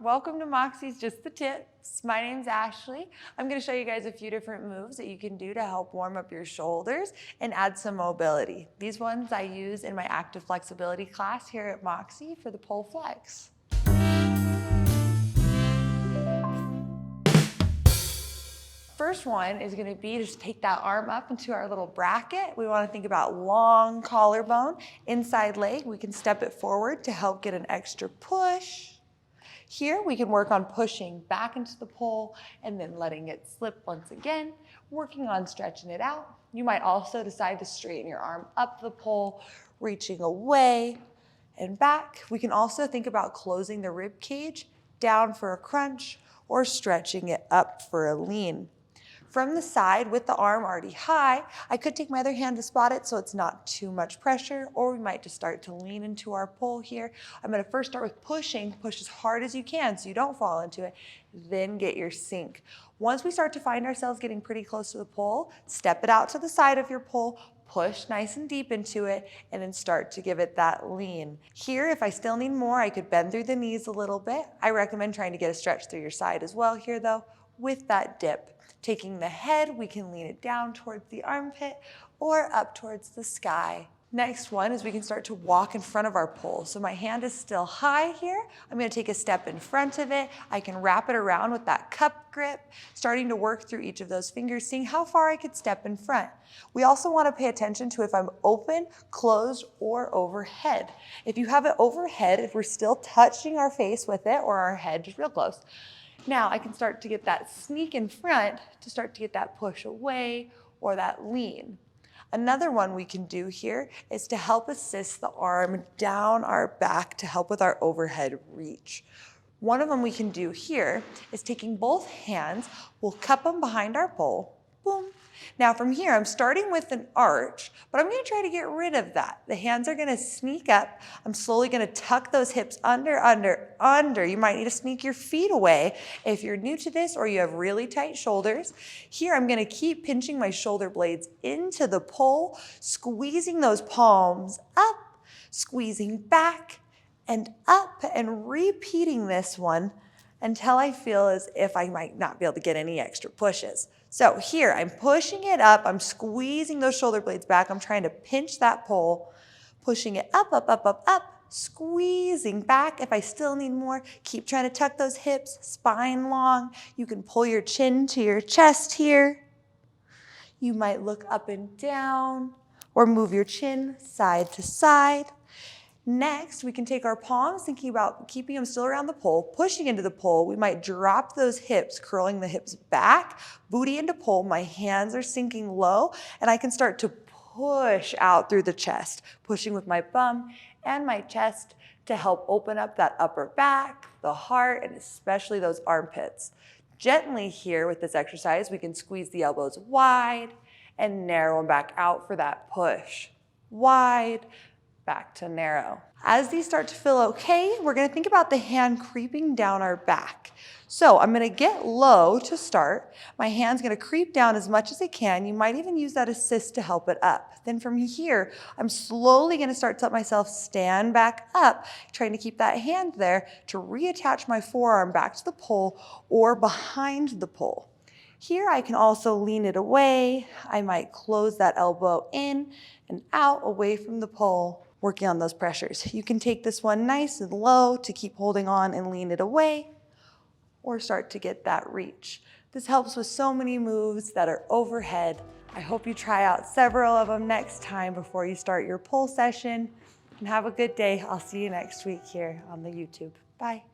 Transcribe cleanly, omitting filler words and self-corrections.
Welcome to Moxy's Just the Tips. My name's Ashley. I'm going to show you guys a few different moves that you can do to help warm up your shoulders and add some mobility. These ones I use in my active flexibility class here at Moxy for the pole flex. First one is going to be just take that arm up into our little bracket. We want to think about long collarbone, inside leg. We can step it forward to help get an extra push. Here we can work on pushing back into the pole and then letting it slip once again, working on stretching it out. You might also decide to straighten your arm up the pole, reaching away and back. We can also think about closing the rib cage down for a crunch or stretching it up for a lean. From the side with the arm already high, I could take my other hand to spot it so it's not too much pressure, or we might just start to lean into our pole here. I'm gonna first start with pushing. Push as hard as you can so you don't fall into it, then get your sink. Once we start to find ourselves getting pretty close to the pole, step it out to the side of your pole, push nice and deep into it, and then start to give it that lean. Here, if I still need more, I could bend through the knees a little bit. I recommend trying to get a stretch through your side as well here though, with that dip. Taking the head, we can lean it down towards the armpit or up towards the sky. Next one is we can start to walk in front of our pole. So my hand is still high here. I'm gonna take a step in front of it. I can wrap it around with that cup grip, starting to work through each of those fingers, seeing how far I could step in front. We also wanna pay attention to if I'm open, closed, or overhead. If you have it overhead, if we're still touching our face with it or our head, just real close, now I can start to get that sneak in front to start to get that push away or that lean. Another one we can do here is to help assist the arm down our back to help with our overhead reach. One of them we can do here is taking both hands, we'll cup them behind our pole, boom. Now from here, I'm starting with an arch, but I'm gonna try to get rid of that. The hands are gonna sneak up. I'm slowly gonna tuck those hips under. You might need to sneak your feet away if you're new to this or you have really tight shoulders. Here, I'm gonna keep pinching my shoulder blades into the pole, squeezing those palms up, squeezing back and up, and repeating this one until I feel as if I might not be able to get any extra pushes. So here, I'm pushing it up, I'm squeezing those shoulder blades back, I'm trying to pinch that pole, pushing it up, squeezing back. If I still need more, keep trying to tuck those hips, spine long. You can pull your chin to your chest here. You might look up and down or move your chin side to side. Next, we can take our palms, thinking about keeping them still around the pole, pushing into the pole. We might drop those hips, curling the hips back, booty into pole. My hands are sinking low, and I can start to push out through the chest, pushing with my bum and my chest to help open up that upper back, the heart, and especially those armpits. Gently here with this exercise, we can squeeze the elbows wide and narrow them back out for that push. Wide, back to narrow. As these start to feel okay, we're gonna think about the hand creeping down our back. So I'm gonna get low to start. My hand's gonna creep down as much as it can. You might even use that assist to help it up. Then from here, I'm slowly gonna start to let myself stand back up, trying to keep that hand there to reattach my forearm back to the pole or behind the pole. Here I can also lean it away. I might close that elbow in and out away from the pole, working on those pressures. You can take this one nice and low to keep holding on and lean it away, or start to get that reach. This helps with so many moves that are overhead. I hope you try out several of them next time before you start your pole session. And have a good day. I'll see you next week here on the YouTube. Bye.